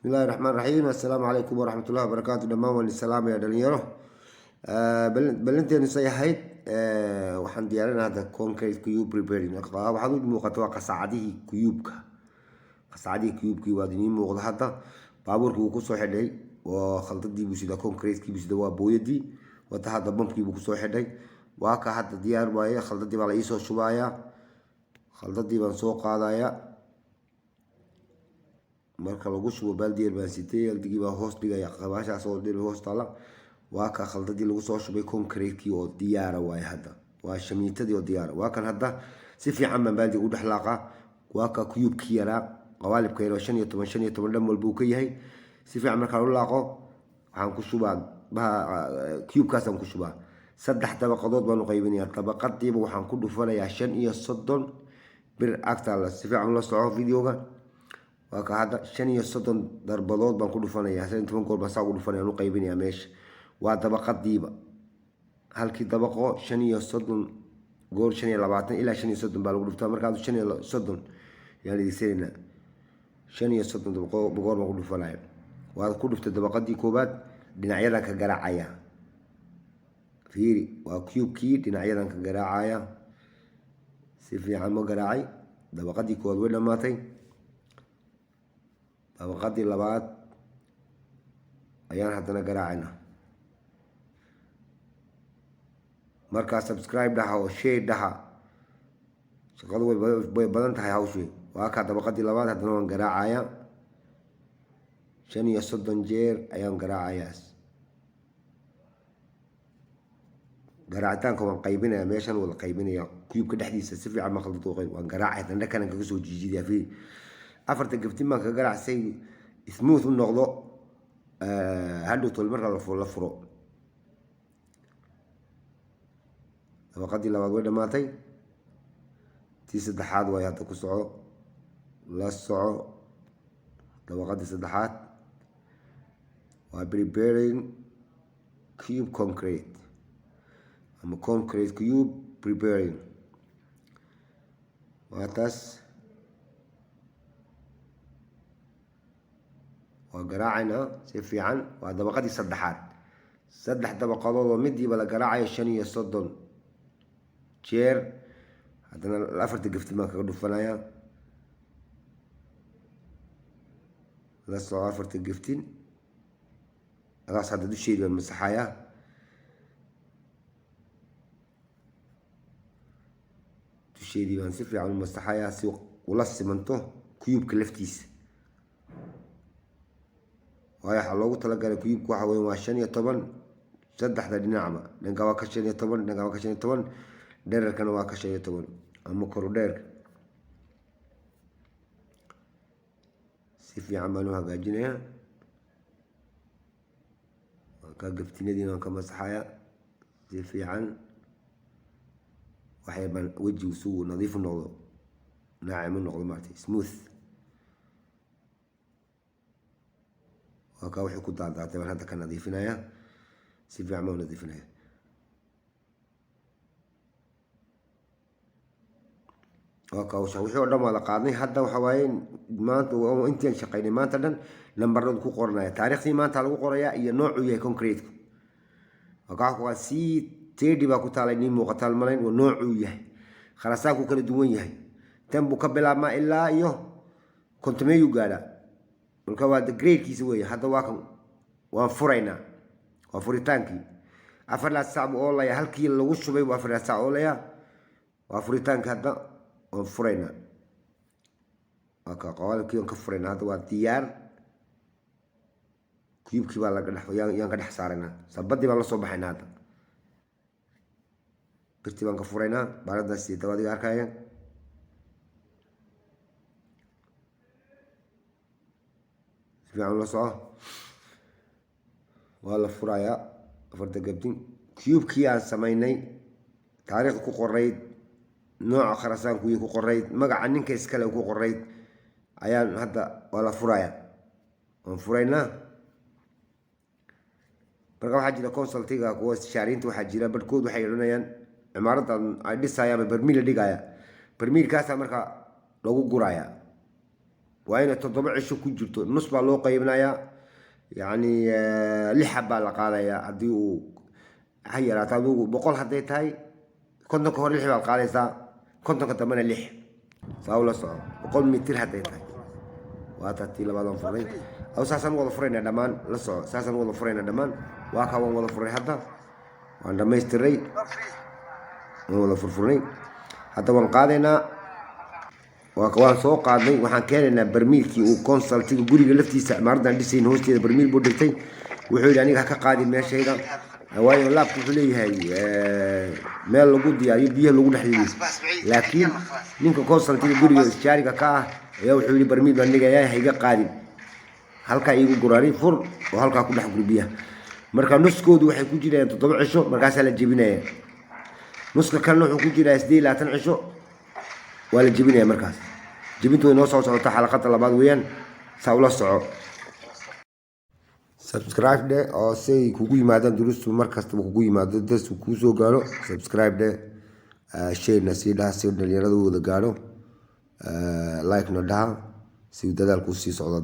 بسم الله الرحمن الرحيم. السلام عليكم ورحمة الله وبركاته. دمان السلام يا دليرو. بلنتين صيحيت waxaan diyaarinaynaa hada concrete cube preparing waxaad u muuqato waa qasacadihii cube-ka qasacadihii cube-kii waa idin muuqda hadda baabuurkii uu ku soo xidhay oo khaldadii buu sida concrete-kii buu sida waa booyadii wata hadda bumpkii buu ku soo xidhay waa ka hadda diyaar waaye khaldadii baa la ii soo shubayaa khaldadii baan soo qaadayaa marka lagu shubo baaldi baan sitay aldigii baa hoos dhigaya qabaashaas oo dhir hoos taala waa ka khaldadii lagu soo shubay concrete-kii oo diyaara waay hadda waa shamiitadii oo diyaara waa kan hadda si fiican baan baaldi u dhaxlaaqa waa ka cube-kii yaraa qawaalibka yar oo 15 dhan walba uu ka yahay si fiican marka loo laaqo waxaan ku shubaa cube-kaas aan ku shubaa saddex dabaqadood baan u qaybinayaa dabaqadiiba waxaan ku dhufanayaa 35 bir agta si fiican la soco videoga waa ka hadda 35 darbadood baan ku dhufanayaa 10 gool baan saa ugu dhufanayaa u qaybinayaa meesha waa dabaqadiiba halkii dabaqo 35 gool 25 ilaa 35 baa lagu dhuftaa marka 35 yani diseena 35 dabaqo gool baan ku dhufanayaa waa ku dhuftay dabaqadii koobaad dhinacyadan ka garaacaya fiiri waa cube-kii dhinacyadan ka garaacaya si fiican ma garaacay dabaqadii koowaad way dhamaatay dabaqadii labaad ayaan haddana garaacayna markaa subscribe dhaha oo share dhaha shaqadu way badan tahay hawshii waa ka dabaqadii labaad haddana waan garaacaya 35 jeer ayaan garaacayaa garaacitaanka waan qaybinayaa meeshan wada qaybinayaa cube-ka dhexdiisa si fiican ma khaldado waan garaacay dhanka kanan kaga soo jiijidaa fiiri afarta gabtin baan ka garacsay smooth u noqdo hadhow tol marka la furo dabaqadii labaad way dhamaatay tii saddexaad way hadda ku soco la soco dabaqadii saddexaad waa preparing cube concrete ama concrete cube preparing waa taas waa garaacayna si fiican waa dabaqadii saddexaad saddex dabaqadood oo midiiba la garaacayo 35 jeer haddana afarta gaftin baan kaga dhufanayaa la soco afarta gaftin agaas hadda dusheedii baan masaxayaa dusheedii baan si fiican u masaxayaa si ula simanto cube-ka laftiisa waxa loogu talagalay cube-ku waxa weeye waa 15 saddexda dhinacba dhanka waa ka 15 dhanka waa ka 15 dhererkana waa ka 15 ama kor dheer si fiican baan u hagaajinayaa ka gaftinadiina waan ka masaxayaa si fiican waxay baan wajigu suu nadiif u noqdo naacim u noqdo maartay smooth وكا وحي كنت عطاتي هذا كان نظيفنايا سي في عمو نظيفنايا وكا وحي ودم على قادني حتى وحواين مانت وانتين شقيني مانت دن نمبرد كو قرنايا تاريخي مانت لو قريا iyo noocu yahay concrete وكا waa si teedi ba ku taalay nin muuqatal malayn oo noocu yahay kharasaanku kala duwan yahay tan buu ka bilaabma ilaa iyo kontameeyu gaadha marka waa grade-kiisa weeye hadda waa kan waan furaynaa waa furitaankii afar la saac oo la halkii lagu shubay waa afar saac oo la waa furitaanka hadda waan furaynaa waa ka qawaalkii aan ka furaynaa hadda waa diyaar cube-kii baa laga dhaxo yaan ka dhex saaraynaa sabadii baan la soo baxaynaa hadda birtii baan ka furaynaa baaradaas iyo dawadiga arkaya fiican la soco waa la furayaa afarta gabdin cube-kii aan samaynay taariikh ku qorayd nooca kharasaanku ku qorayd magaca ninka iskale ku qorayd ayaan hadda waa la furayaa waan furaynaa marka waxaa jira consultiga kuwa istishaarinta waxaa jira barkood waxay odhanayaan cimaaradan ay dhisayaan barmiil dhigaya barmiilkaas marka lagu gurayaa وين تضبع عشو كجرتو نص بالو قيبنايا يعني لحب بالقاليا عديو هي لا تدو بقول حديت هاي كنت كهور لحب بالقاليسا كنت كتمنى لح ساولا صعب بقول متر حديت هاي واتاتي لبعضهم فرين أو ساسن ولا فرين دمان لسه ساسن ولا فرين دمان واقعون ولا فرين هذا وعندما يستري ولا فرفرين حتى وانقادنا وكوان سوق قادني وحن كاننا برميلكي وكونسلتي غوريغا لفتيسا ماردا ديسين هوستيدا برميل بو دغتay wuxuu yiri aniga ka qaadi meeshayda waayo laabku wuxuu leeyahay meel lagu diyaariyo biyo lagu dhaxliyo laakiin ninka consultiga guriga iskaariga ka ah ayaa wuxuu yiri barmiil baan dhigayaa hayga qaadin halka iigu guraari fur oo halka ku dhax gurbiya marka nuskoodu waxay ku jireen 7 cisho markaas la jibinaya nuska kalena wuxuu ku jiraa 28 cisho wala jibinaya markaas jibintu inoo soo socota xalaqada labaad weeyaan sawla soco subscribe de oo say kugu yimaadaan durustu markasta kugu yimaado dadku ku soo gaaro subscribe de share na si dhalinyarada wada gaaro like na dhaha si dadaalku sii socdo